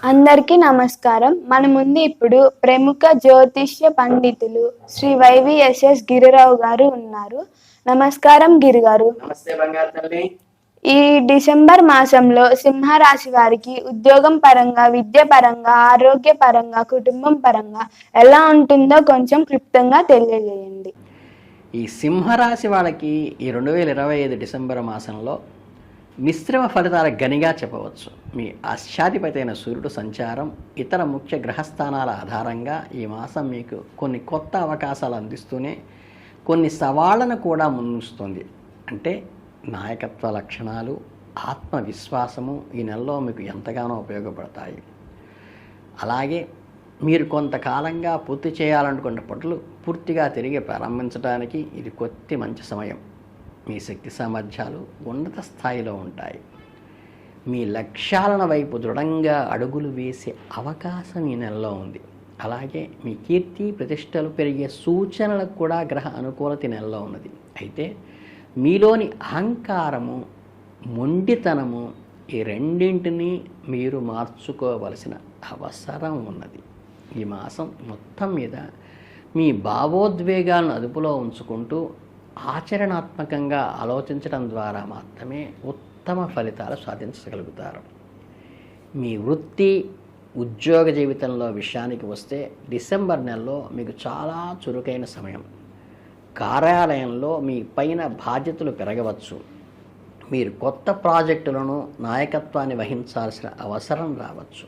అందరికీ నమస్కారం. మన ముందు ఇప్పుడు ప్రముఖ జ్యోతిష్య పండితులు శ్రీ వైవిఎస్ఎస్ గిరిరావు గారు ఉన్నారు. నమస్కారం గిరిగారు. నమస్తే బంగారు తల్లి. ఈ డిసెంబర్ మాసంలో సింహరాశి వారికి ఉద్యోగం పరంగా, విద్య పరంగా, ఆరోగ్య పరంగా, కుటుంబం పరంగా ఎలా ఉంటుందో కొంచెం క్లుప్తంగా తెలియజేయండి. ఈ సింహరాశి వాళ్ళకి ఈ 2025 డిసెంబర్ మాసంలో మిశ్రమ ఫలితాల గనిగా చెప్పవచ్చు. మీ అశ్చాధిపతి అయిన సూర్యుడు సంచారం, ఇతర ముఖ్య గ్రహస్థానాల ఆధారంగా ఈ మాసం మీకు కొన్ని కొత్త అవకాశాలు అందిస్తూనే కొన్ని సవాళ్లను కూడా ముందుస్తుంది. అంటే నాయకత్వ లక్షణాలు, ఆత్మవిశ్వాసము ఈ నెలలో మీకు ఎంతగానో ఉపయోగపడతాయి. అలాగే మీరు కొంతకాలంగా పూర్తి చేయాలనుకున్న పనులు పూర్తిగా తిరిగి ప్రారంభించడానికి ఇది మంచి సమయం. మీ శక్తి సామర్థ్యాలు ఉన్నత స్థాయిలో ఉంటాయి. మీ లక్ష్యాల వైపు దృఢంగా అడుగులు వేసే అవకాశం ఈ నెలలో ఉంది. అలాగే మీ కీర్తి ప్రతిష్టలు పెరిగే సూచనలకు కూడా గ్రహ అనుకూలత నెలలో ఉన్నది. అయితే మీలోని అహంకారము, మొండితనము ఈ రెండింటినీ మీరు మార్చుకోవలసిన అవసరం ఉన్నది. ఈ మాసం మొత్తం మీద మీ భావోద్వేగాలను అదుపులో ఉంచుకుంటూ ఆచరణాత్మకంగా ఆలోచించడం ద్వారా మాత్రమే ఉత్తమ ఫలితాలు సాధించగలుగుతారు. మీ వృత్తి, ఉద్యోగ జీవితంలో విషయానికి వస్తే డిసెంబర్ నెలలో మీకు చాలా చురుకైన సమయం. కార్యాలయంలో మీ పైన బాధ్యతలు పెరగవచ్చు. మీరు కొత్త ప్రాజెక్టులను, నాయకత్వాన్ని వహించాల్సిన అవసరం రావచ్చు.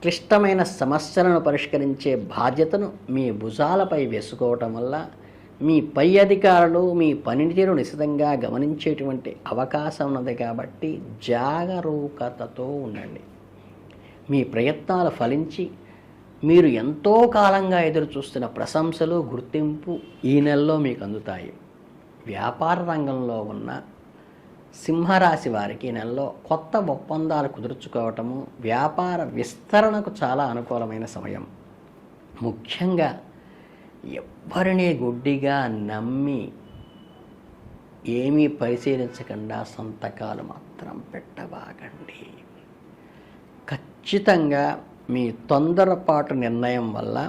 క్లిష్టమైన సమస్యలను పరిష్కరించే బాధ్యతను మీ భుజాలపై వేసుకోవటం వల్ల మీ పై అధికారులు మీ పనితీరు నిశితంగా గమనించేటువంటి అవకాశం ఉన్నది. కాబట్టి జాగరూకతతో ఉండండి. మీ ప్రయత్నాలు ఫలించి మీరు ఎంతో కాలంగా ఎదురు చూస్తున్న ప్రశంసలు, గుర్తింపు ఈ నెలలో మీకు అందుతాయి. వ్యాపార రంగంలో ఉన్న సింహరాశి వారికి ఈ నెలలో కొత్త ఒప్పందాలు కుదుర్చుకోవటము, వ్యాపార విస్తరణకు చాలా అనుకూలమైన సమయం. ముఖ్యంగా ఎవ్వరినీ గుడ్డిగా నమ్మి ఏమీ పరిశీలించకుండా సంతకాలు మాత్రం పెట్టబాకండి. ఖచ్చితంగా మీ తొందరపాటు నిర్ణయం వల్ల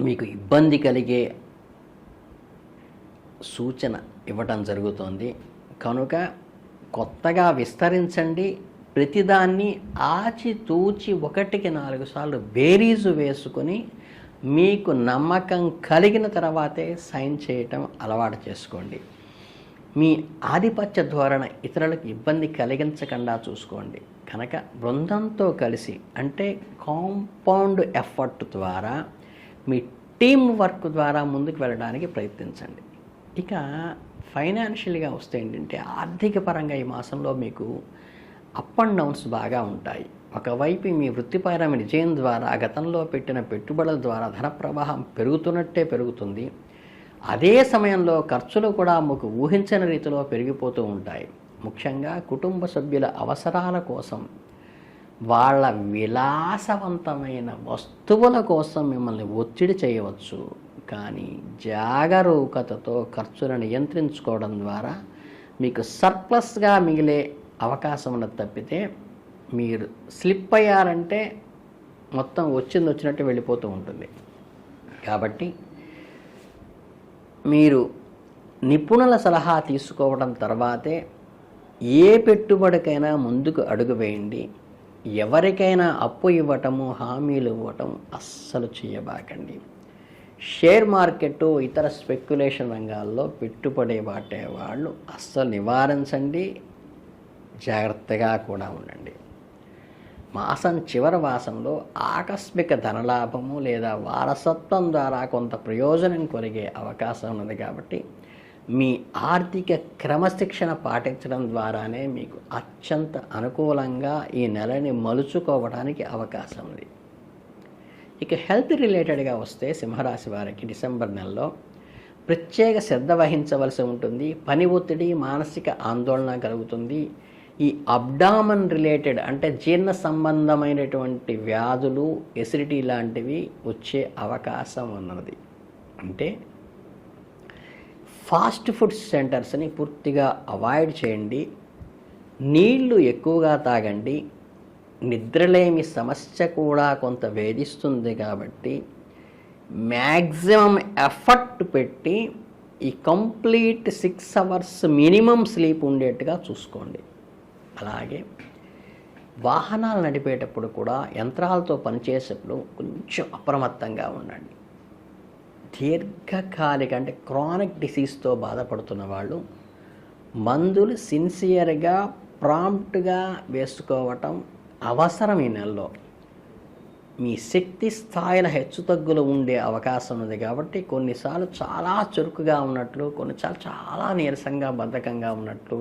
మీకు ఇబ్బంది కలిగే సూచన ఇవ్వటం జరుగుతోంది. కనుక కొత్తగా విస్తరించండి. ప్రతిదాన్ని ఆచితూచి 1కి 4 సార్లు బేరీజు వేసుకొని మీకు నమ్మకం కలిగిన తర్వాతే సైన్ చేయటం అలవాటు చేసుకోండి. మీ ఆధిపత్య ధోరణ ఇతరులకు ఇబ్బంది కలిగించకుండా చూసుకోండి. కనుక బృందంతో కలిసి, అంటే కాంపౌండ్ ఎఫర్ట్ ద్వారా, మీ టీం వర్క్ ద్వారా ముందుకు వెళ్ళడానికి ప్రయత్నించండి. ఇక ఫైనాన్షియల్గా వస్తే ఏంటంటే, ఆర్థిక పరంగా ఈ మాసంలో మీకు అప్ అండ్ డౌన్స్ బాగా ఉంటాయి. ఒకవైపు మీ వృత్తిపరమైన విజయం ద్వారా, గతంలో పెట్టిన పెట్టుబడుల ద్వారా ధన ప్రవాహం పెరుగుతున్నట్టే పెరుగుతుంది. అదే సమయంలో ఖర్చులు కూడా మీకు ఊహించని రీతిలో పెరిగిపోతూ ఉంటాయి. ముఖ్యంగా కుటుంబ సభ్యుల అవసరాల కోసం, వాళ్ళ విలాసవంతమైన వస్తువుల కోసం మిమ్మల్ని ఒత్తిడి చేయవచ్చు. కానీ జాగరూకతతో ఖర్చులను నియంత్రించుకోవడం ద్వారా మీకు సర్ప్లస్గా మిగిలే అవకాశం ఉన్నది తప్పితే, మీరు స్లిప్ అయ్యారంటే మొత్తం వచ్చినట్టు వెళ్ళిపోతూ ఉంటుంది. కాబట్టి మీరు నిపుణుల సలహా తీసుకోవడం తర్వాతే ఏ పెట్టుబడికైనా ముందుకు అడుగు వేయండి. ఎవరికైనా అప్పు ఇవ్వటము, హామీలు ఇవ్వటం అస్సలు చేయబాకండి. షేర్ మార్కెట్, ఇతర స్పెక్యులేషన్ రంగాల్లో పెట్టుబడి వాటే వాళ్ళు అస్సలు నివారించండి. జాగ్రత్తగా కూడా ఉండండి. మాసం చివరి మాసంలో ఆకస్మిక ధనలాభము లేదా వారసత్వం ద్వారా కొంత ప్రయోజనం కలిగే అవకాశం ఉన్నది. కాబట్టి మీ ఆర్థిక క్రమశిక్షణ పాటించడం ద్వారానే మీకు అత్యంత అనుకూలంగా ఈ నెలని మలుచుకోవడానికి అవకాశం ఉంది. ఇక హెల్త్ రిలేటెడ్గా వస్తే సింహరాశి వారికి డిసెంబర్ నెలలో ప్రత్యేక శ్రద్ధ వహించవలసి ఉంటుంది. పని ఒత్తిడి, మానసిక ఆందోళన కలుగుతుంది. ఈ అబ్డామన్ రిలేటెడ్, అంటే జీర్ణ సంబంధమైనటువంటి వ్యాధులు, ఎసిడిటీ లాంటివి వచ్చే అవకాశం ఉన్నది. అంటే ఫాస్ట్ ఫుడ్ సెంటర్స్ని పూర్తిగా అవాయిడ్ చేయండి. నీళ్లు ఎక్కువగా తాగండి. నిద్రలేమి సమస్య కూడా కొంత వేధిస్తుంది కాబట్టి మ్యాక్సిమం ఎఫర్ట్ పెట్టి ఈ కంప్లీట్ 6 అవర్స్ మినిమం స్లీప్ ఉండేట్టుగా చూసుకోండి. అలాగే వాహనాలు నడిపేటప్పుడు కూడా యంత్రాలతో పనిచేసేటప్పుడు కొంచెం అప్రమత్తంగా ఉండండి. దీర్ఘకాలిక అంటే క్రానిక్ డిసీజ్తో బాధపడుతున్న వాళ్ళు మందులు సిన్సియర్గా ప్రాంప్ట్గా వేసుకోవటం అవసరం. ఈ నెలలో మీ శక్తి స్థాయిల హెచ్చుతగ్గులు ఉండే అవకాశం ఉంది కాబట్టి కొన్నిసార్లు చాలా చురుకుగా ఉన్నట్లు, కొన్నిసార్లు చాలా నీరసంగా బద్ధకంగా ఉన్నట్లు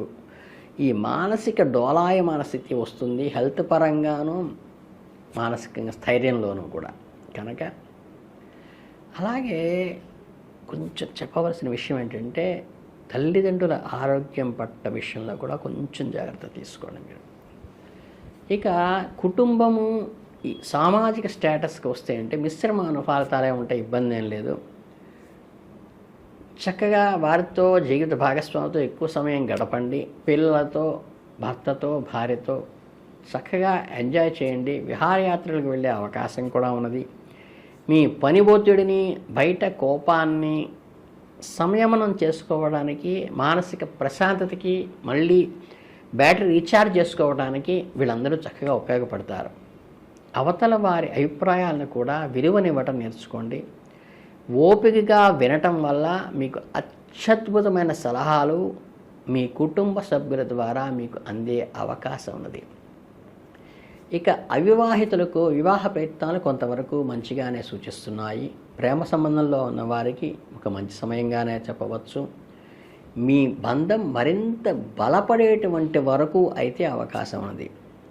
ఈ మానసిక డోలాయమాన స్థితి వస్తుంది. హెల్త్ పరంగాను మానసికంగా స్థైర్యంలోనూ కూడా. కనుక అలాగే కొంచెం చెప్పవలసిన విషయం ఏంటంటే తల్లిదండ్రుల ఆరోగ్యం పట్ల విషయంలో కూడా కొంచెం జాగ్రత్త తీసుకోండి మీరు. ఇక కుటుంబము ఈ సామాజిక స్టేటస్కి వస్తే అంటే మిశ్రమ ఫలితాలే ఉంటాయి, ఇబ్బంది ఏం లేదు. చక్కగా వారితో జీవిత భాగస్వామితో ఎక్కువ సమయం గడపండి. పిల్లలతో, భర్తతో, భార్యతో చక్కగా ఎంజాయ్ చేయండి. విహారయాత్రలకు వెళ్ళే అవకాశం కూడా ఉన్నది. మీ పని ఒత్తిడిని, బయట కోపాన్ని సంయమనం చేసుకోవడానికి, మానసిక ప్రశాంతతకి, మళ్ళీ బ్యాటరీ రీఛార్జ్ చేసుకోవడానికి వీళ్ళందరూ చక్కగా ఉపయోగపడతారు. అవతల వారి అభిప్రాయాలను కూడా విలువనివ్వటం నేర్చుకోండి. ఓపికగా వినటం వల్ల మీకు అత్యద్భుతమైన సలహాలు మీ కుటుంబ సభ్యుల ద్వారా మీకు అందే అవకాశం ఉన్నది. ఇక అవివాహితులకు వివాహ ప్రయత్నాలు కొంతవరకు మంచిగానే సూచిస్తున్నాయి. ప్రేమ సంబంధంలో ఉన్న వారికి ఒక మంచి సమయంగానే చెప్పవచ్చు. మీ బంధం మరింత బలపడేటువంటి వరకు అయితే అవకాశం ఉన్నది.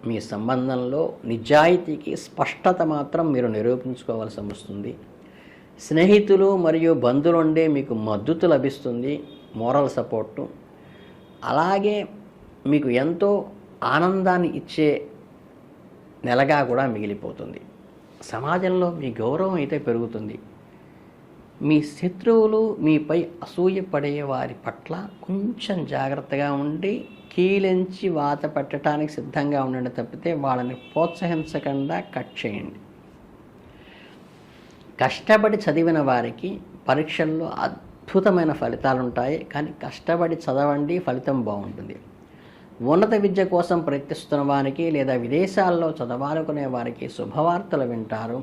మీ సంబంధంలో నిజాయితీకి స్పష్టత మాత్రం మీరు నిరూపించుకోవాల్సి వస్తుంది. స్నేహితులు మరియు బంధువుల నుండి మీకు మద్దతు లభిస్తుంది, మోరల్ సపోర్టు. అలాగే మీకు ఎంతో ఆనందాన్ని ఇచ్చే నెలగా కూడా మిగిలిపోతుంది. సమాజంలో మీ గౌరవం అయితే పెరుగుతుంది. మీ శత్రువులు మీపై అసూయపడే వారి పట్ల కొంచెం జాగ్రత్తగా ఉండి కీలించి వాత పెట్టడానికి సిద్ధంగా ఉండండి తప్పితే వాళ్ళని ప్రోత్సహించకుండా కట్ చేయండి. కష్టపడి చదివిన వారికి పరీక్షల్లో అద్భుతమైన ఫలితాలు ఉంటాయి. కానీ కష్టపడి చదవండి, ఫలితం బాగుంటుంది. ఉన్నత విద్య కోసం ప్రయత్నిస్తున్న వారికి లేదా విదేశాల్లో చదవాలనుకునే వారికి శుభవార్తలు వింటారు.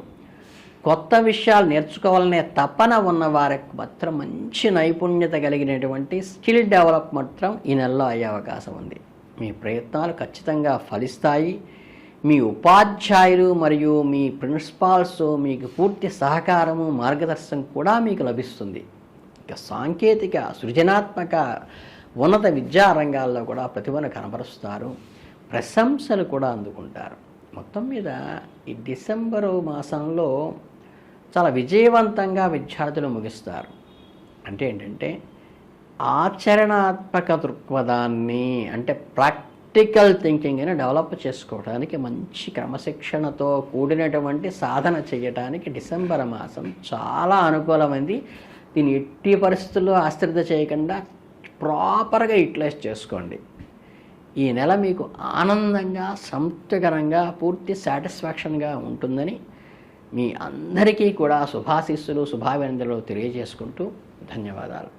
కొత్త విషయాలు నేర్చుకోవాలనే తపన ఉన్న వారికి మాత్రం మంచి నైపుణ్యత కలిగినటువంటి స్కిల్ డెవలప్ మాత్రం ఈ నెలలో అయ్యే అవకాశం ఉంది. మీ ప్రయత్నాలు ఖచ్చితంగా ఫలిస్తాయి. మీ ఉపాధ్యాయులు మరియు మీ ప్రిన్సిపాల్స్ మీకు పూర్తి సహకారము, మార్గదర్శనం కూడా మీకు లభిస్తుంది. ఇక సాంకేతిక, సృజనాత్మక, ఉన్నత విద్యా రంగాల్లో కూడా ప్రతిభను కనబరుస్తారు. ప్రశంసలు కూడా అందుకుంటారు. మొత్తం మీద ఈ డిసెంబరు మాసంలో చాలా విజయవంతంగా విద్యార్థులు ముగిస్తారు. అంటే ఏంటంటే ఆచరణాత్మక దృక్పథాన్ని, అంటే ప్రాక్టికల్ థింకింగ్ని డెవలప్ చేసుకోవడానికి, మంచి క్రమశిక్షణతో కూడినటువంటి సాధన చేయడానికి డిసెంబర్ మాసం చాలా అనుకూలమైంది. దీన్ని ఎట్టి పరిస్థితుల్లో ఆశ్రద్ధ చేయకుండా ప్రాపర్గా యూటిలైజ్ చేసుకోండి. ఈ నెల మీకు ఆనందంగా, సంతృప్తికరంగా, పూర్తి సాటిస్ఫాక్షన్గా ఉంటుందని మీ అందరికీ కూడా శుభాశీస్సులు, శుభాభినందనలు తెలియజేసుకుంటూ ధన్యవాదాలు.